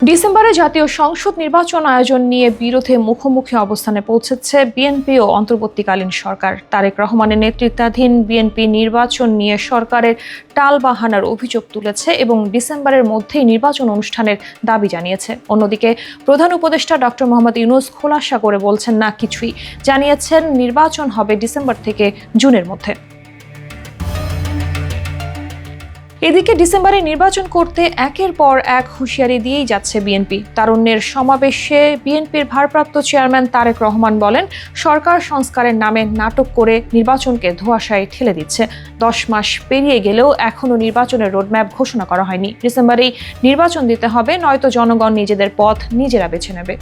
ডিসেম্বরে জাতীয় সংসদ নির্বাচন আয়োজন নিয়ে বিরোধে মুখোমুখি অবস্থানে পৌঁছেছে বিএনপি ও অন্তর্বর্তীকালীন সরকার। তারেক রহমানের নেতৃত্বাধীন বিএনপি নির্বাচন নিয়ে সরকারের টালবাহানার অভিযোগ তুলেছে এবং ডিসেম্বরের মধ্যেই নির্বাচন অনুষ্ঠানের দাবি জানিয়েছে। অন্যদিকে প্রধান উপদেষ্টা ডক্টর মোহাম্মদ ইউনূস খোলাসা করে বলছেন না কিছুই, জানিয়েছেন নির্বাচন হবে ডিসেম্বর থেকে জুনের মধ্যে। এদিকে ডিসেম্বরে নির্বাচন করতে একের পর এক হুঁশিয়ারি দিয়েই যাচ্ছে বিএনপি। তারুণ্যের সমাবেশে বিএনপির ভারপ্রাপ্ত চেয়ারম্যান তারেক রহমান বলেন, সরকার সংস্কারের নামে নাটক করে নির্বাচনকে ধোঁয়াশায় ঠেলে দিচ্ছে। 10 মাস পেরিয়ে গেলেও এখনো নির্বাচনের রোডম্যাপ ঘোষণা করা হয়নি। ডিসেম্বরেই নির্বাচন দিতে হবে, নয়তো জনগণ নিজেদের পথ নিজেরা বেছে নেবে।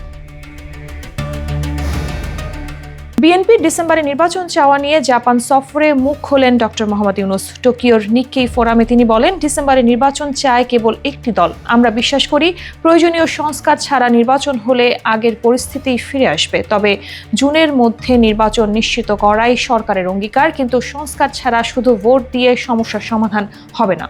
বিএনপির ডিসেম্বরে নির্বাচন চাওয়া নিয়ে জাপান সফরে মুখ খোলেন ডক্টর মোহাম্মদ ইউনূস। টোকিওর নিক্কেই ফোরামে তিনি বলেন, ডিসেম্বরে নির্বাচন চায় কেবল একটি দল। আমরা বিশ্বাস করি প্রয়োজনীয় সংস্কার ছাড়া নির্বাচন হলে আগের পরিস্থিতি ফিরে আসবে। তবে জুনের মধ্যে নির্বাচন নিশ্চিত করাই সরকারের অঙ্গীকার, কিন্তু সংস্কার ছাড়া শুধু ভোট দিয়ে সমস্যার সমাধান হবে না।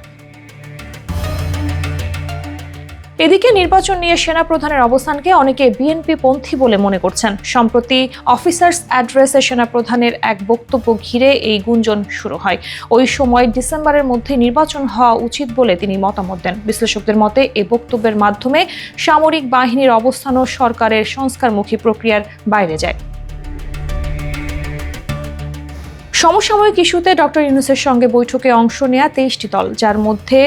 এদিকে নির্বাচন নিয়ে সেনাপ্রধানের অবস্থানকে অনেকে বিএনপি পন্থী বলে মনে করছেন। সম্প্রতি অফিসার্স অ্যাড্রেসে সেনাপ্রধানের এক বক্তব্য ঘিরে এই গুঞ্জন শুরু হয়। ওই সময় ডিসেম্বরের মধ্যে নির্বাচন হওয়া উচিত বলে তিনি মতামত দেন। বিশ্লেষকদের মতে এই বক্তব্যের মাধ্যমে সামরিক বাহিনীর অবস্থানও সরকারের সংস্কারমুখী প্রক্রিয়ার বাইরে যায়। সমসাময়িক ইস্যুতে ডক্টর ইউনূসের সঙ্গে বৈঠকে অংশ নেয়া 23টি দল, যার মধ্যে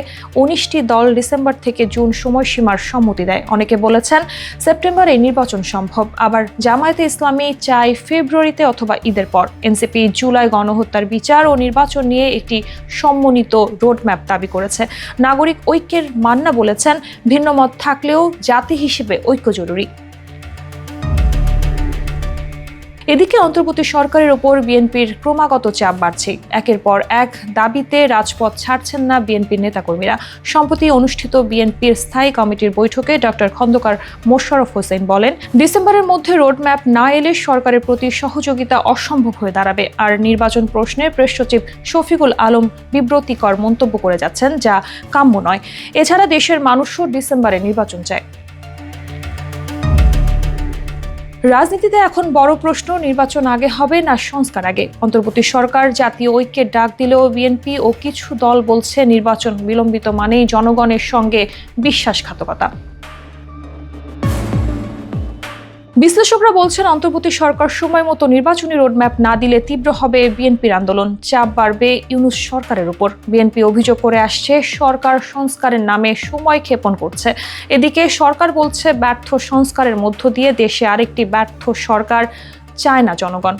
19টি দল ডিসেম্বর থেকে জুন সময়সীমার সম্মতি দেয়। অনেকে বলেছেন সেপ্টেম্বরে নির্বাচন সম্ভব, আবার জামায়াতে ইসলামী চায় ফেব্রুয়ারিতে অথবা ঈদের পর। এনসিপি জুলাই গণহত্যার বিচার ও নির্বাচন নিয়ে একটি সমন্বিত রোডম্যাপ দাবি করেছে। নাগরিক ঐক্যের মান্না বলেছেন, ভিন্নমত থাকলেও জাতি হিসেবে ঐক্য জরুরি। এদিকে অন্তর্বর্তী সরকারের ওপর বিএনপির ক্রমাগত চাপ বাড়ছে। একের পর এক দাবিতে রাজপথ ছাড়ছেন না বিএনপির নেতাকর্মীরা। সম্প্রতি অনুষ্ঠিত বিএনপির স্থায়ী কমিটির বৈঠকে ডক্টর খন্দকার মোশাররফ হোসেন বলেন, ডিসেম্বরের মধ্যে রোডম্যাপ না এলে সরকারের প্রতি সহযোগিতা অসম্ভব হয়ে দাঁড়াবে। আর নির্বাচন প্রশ্নে প্রেস সচিব শফিকুল আলম বিব্রতিকর মন্তব্য করে যাচ্ছেন, যা কাম্য নয়। এছাড়া দেশের মানুষও ডিসেম্বরে নির্বাচন চায়। রাজনীতিতে এখন বড় প্রশ্ন, নির্বাচন আগে হবে না সংস্কার আগে। অন্তর্বর্তী সরকার জাতীয় ঐক্যের ডাক দিলেও বিএনপি ও কিছু দল বলছে নির্বাচন বিলম্বিত মানেই জনগণের সঙ্গে বিশ্বাসঘাতকতা। বিশ্লেষকরা বলছেন, অন্তর্বর্তী সরকার সময় মতো নির্বাচনী রোডম্যাপ না দিলে তীব্র হবে বিএনপির আন্দোলন। চাপ বাড়বে ইউনূস সরকারের উপর। বিএনপি অভিযোগ করে আসছে, সরকার সংস্কারের নামে সময় ক্ষেপণ করছে। এদিকে সরকার বলছে ব্যর্থ সংস্কারের মধ্য দিয়ে দেশে আরেকটি ব্যর্থ সরকার চায় না জনগণ।